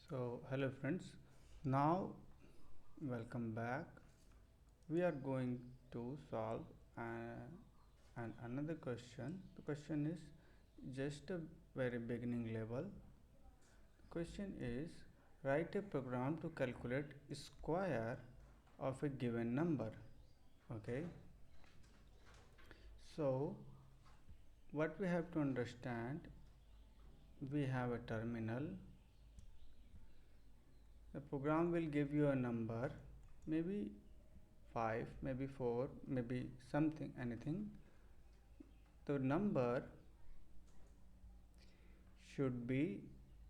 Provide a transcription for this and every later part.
So hello friends, now welcome back. We are going to solve another question. The question is just a very beginning level. The question is write a program to calculate square of a given number. Okay, so what we have to understand, we have a terminal. The program will give you a number, maybe 5, maybe 4, maybe something, anything. The number should be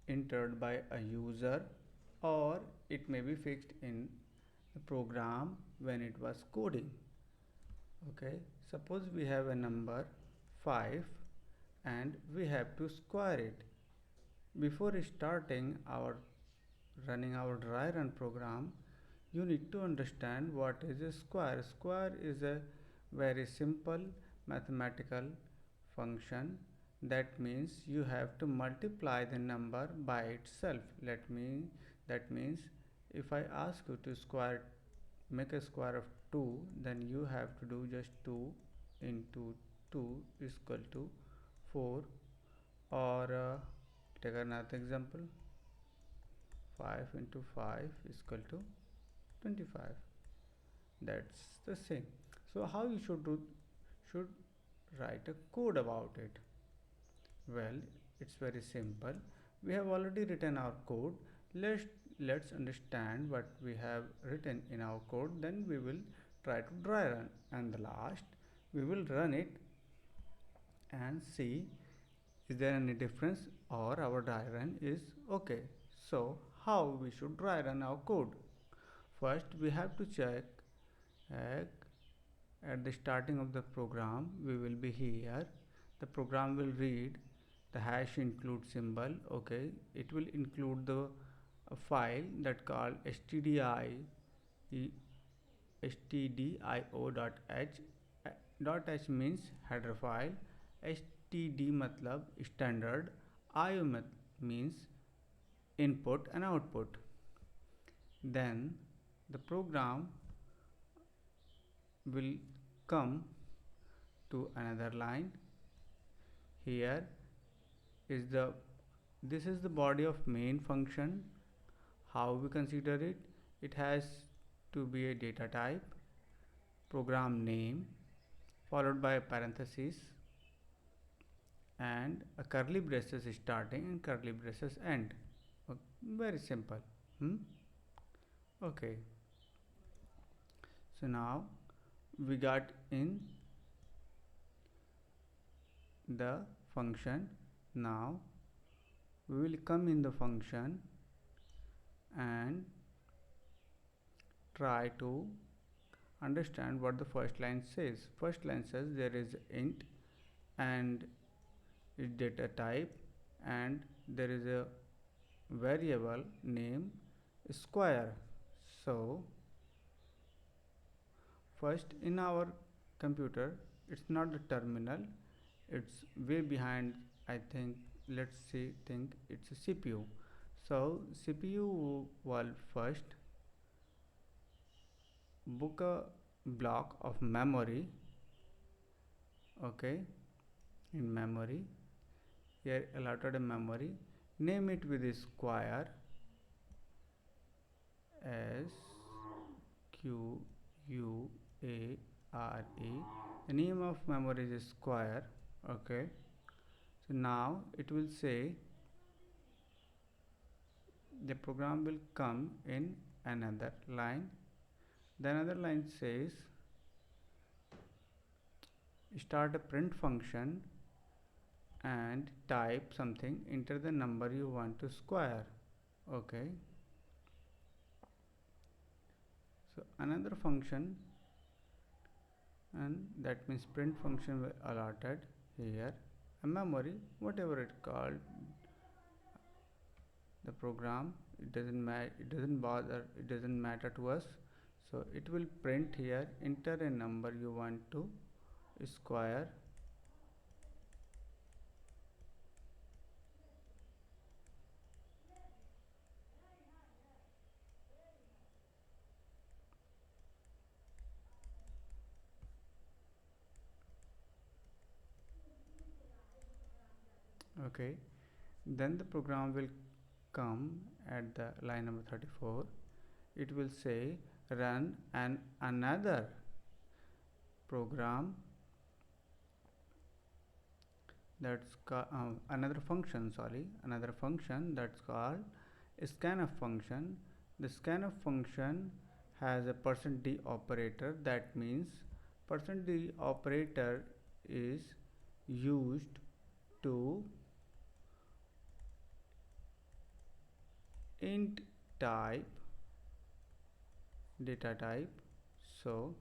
entered by a user, or it may be fixed in the program when it was coding. Okay, suppose we have a number 5 and we have to square it. Before starting our running our dry run program, you need to understand what is a square. Square is a very simple mathematical function. That means you have to multiply the number by itself. That means if I ask you to make a square of 2, then you have to do just 2 into 2 is equal to 4, or take another example, 5 into 5 is equal to 25. That's the same. So how you should write a code about it? Well, it's very simple. We have already written our code. Let's understand what we have written in our code. Then we will try to dry run, and the last we will run it and see is there any difference or our dry run is okay. So how we should dry run our code? First we have to check at the starting of the program. We will be here. The program will read the hash include symbol. Okay, it will include the file that called stdio.h. .h means header file, std matlab standard, io means input and output. Then the program will come to another line. Here is this is the body of main function. How we consider it? It has to be a data type, program name, followed by a parenthesis and a curly braces starting and curly braces end. Very simple. Okay, so now we got in the function. Now we will come in the function and try to understand what the first line says. First line says there is int and its data type, and there is a variable name square. So first, in our computer, it's not the terminal, it's way behind. I think think it's a CPU. So CPU will first book a block of memory. Okay, in memory, here allotted a memory, name it with a square, SQUARE. The name of memory is square. Okay, so now it will say the program will come in another line. The another line says start a print function and type something, enter the number you want to square. Okay, so another function, and that means print function will allotted here a memory, whatever it called the program, it doesn't matter to us. So it will print here, enter a number you want to square. Okay, then the program will come at the line number 34. It will say run another program, that's another function that's called scanf function. The scanf function has a %d operator. That means %d operator is used to int type data type. So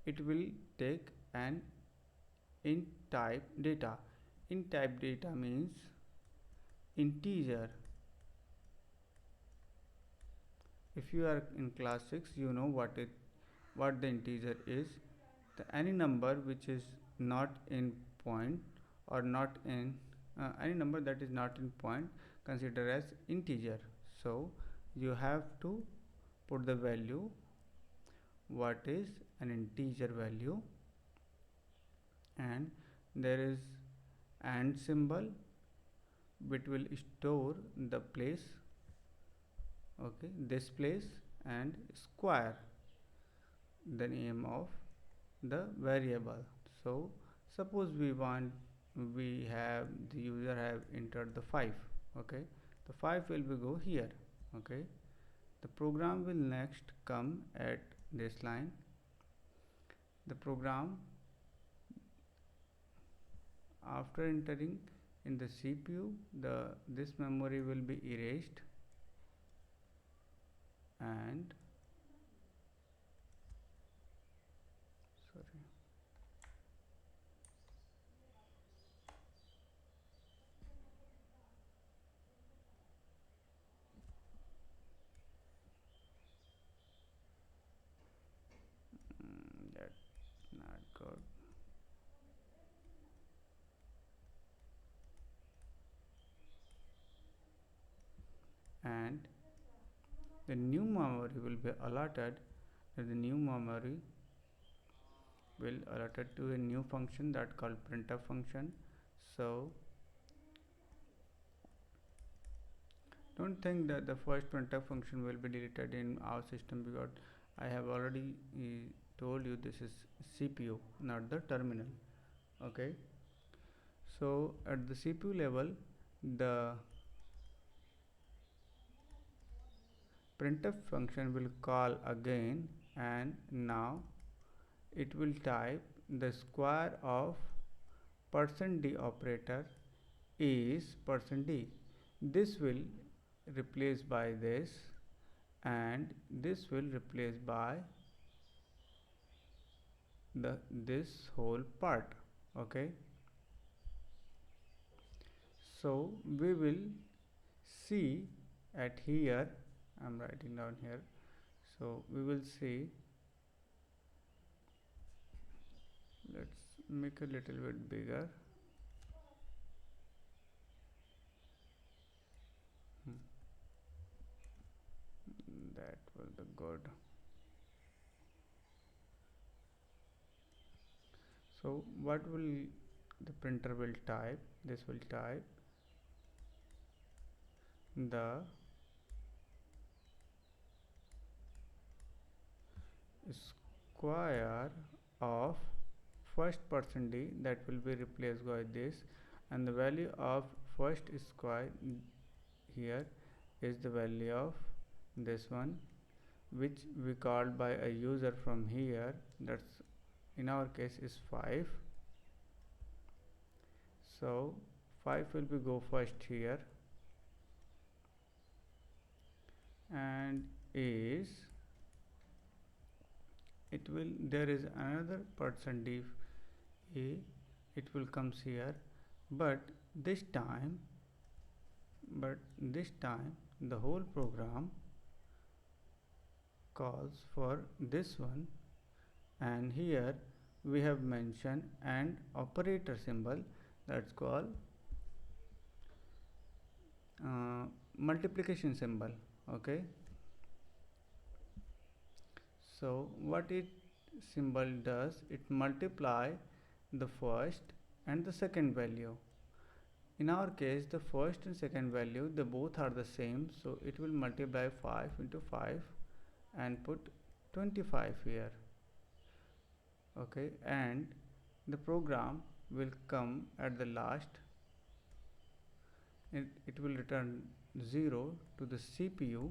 it will take an int type data. Int type data means integer. If you are in class 6, you know what the integer is. Any number which is not in point, or not in any number that is not in point, consider as integer. So you have to put the value what is an integer value, and there is and symbol which will store the place, okay, this place, and square the name of the variable. So suppose we have the user have entered the 5. Okay, the 5 will be go here. Okay, the program will next come at this line. The program, after entering in the CPU, this memory will be erased, and sorry, that's not good. And the new memory will be allotted, and the new memory will allotted to a new function that called printf function. So don't think that the first printf function will be deleted in our system, because I have already told you this is CPU, not the terminal. Okay, so at the CPU level, the printf function will call again, and now it will type the square of %d operator is %d. This will replace by this, and this will replace by this whole part. Okay, so we will see at here, I'm writing down here, so we will see, let's make a little bit bigger. That was the good. So what will the printer will type? This will type the square of first %d, that will be replaced by this, and the value of first square here is the value of this one, which we called by a user from here, that's in our case is 5. So 5 will be go first here, and is it will, there is another %d a, it will comes here, but this time the whole program calls for this one, and here we have mentioned AND operator symbol, that's called multiplication symbol. Okay, so what it symbol does, it multiply the first and the second value. In our case, the first and second value, they both are the same, so it will multiply 5 into 5 and put 25 here. Okay, and the program will come at the last, it will return 0 to the CPU,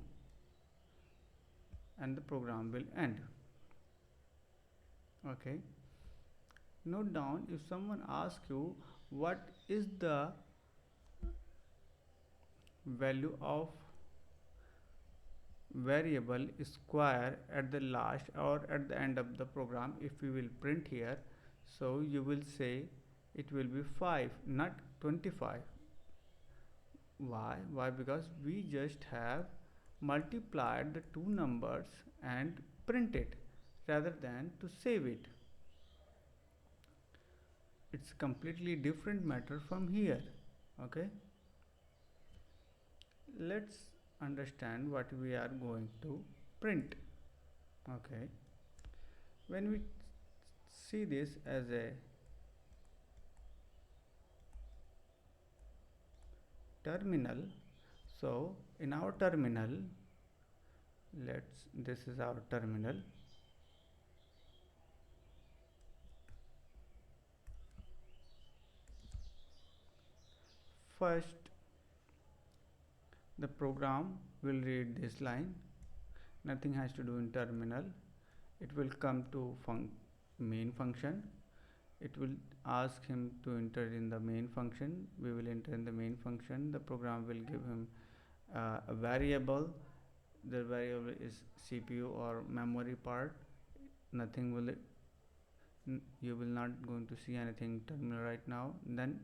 and the program will end. Okay, note down, if someone asks you what is the value of variable square at the last or at the end of the program, if we will print here, so you will say it will be 5, not 25. Why? Because we just have multiplied the two numbers and print it rather than to save it. It's completely different matter from here. Okay, let's understand what we are going to print. Okay, when we see this as a terminal, so in our terminal, this is our terminal. First, the program will read this line, nothing has to do in terminal. It will come to main function, it will ask him to enter in the main function, we will enter in the main function, the program will give him a variable, the variable is CPU or memory part, nothing will you will not going to see anything terminal right now. Then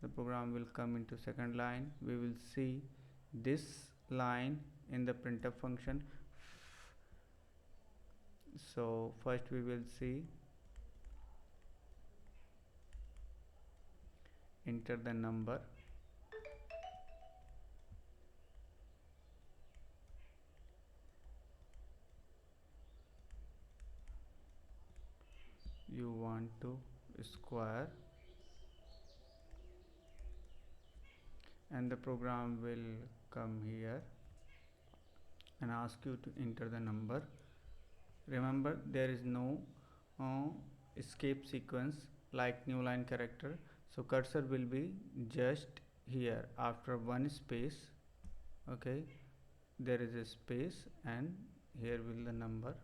the program will come into second line, we will see this line in the printf function. So first we will see enter the number, you want to square, and the program will come here and ask you to enter the number. Remember, there is no escape sequence like new line character, so cursor will be just here after one space. Okay, there is a space and here will the number.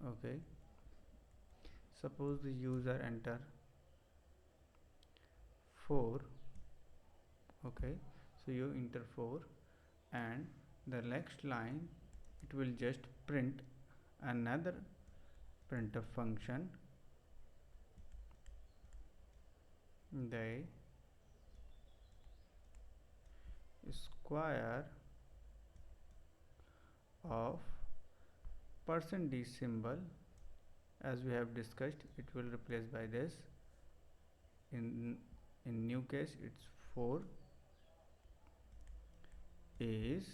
Okay, suppose the user enter 4. Okay, so you enter 4 and the next line it will just print another printf function, the square of %d symbol, as we have discussed, it will replace by this. In new case it's 4 is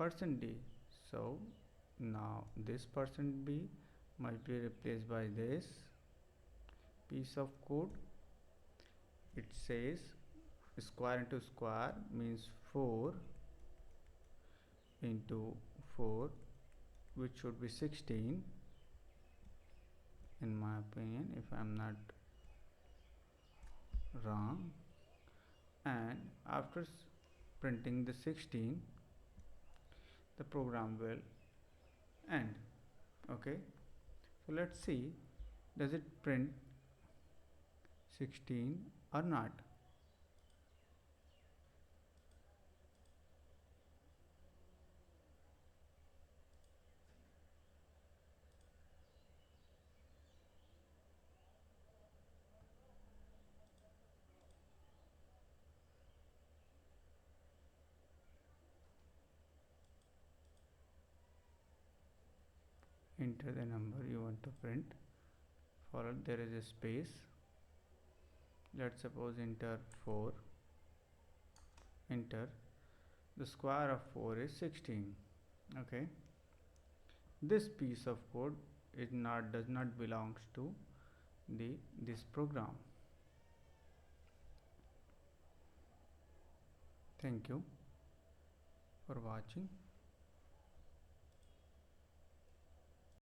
%d, so now this %b must be replaced by this piece of code. It says square into square means 4 into 4, which should be 16 in my opinion, if I am not wrong. And after printing the 16, the program will end. Okay, so let's see, does it print 16 or not. Enter the number you want to print, followed there is a space, let's suppose enter 4, enter, the square of 4 is 16. Okay, this piece of code does not belongs to this program. Thank you for watching.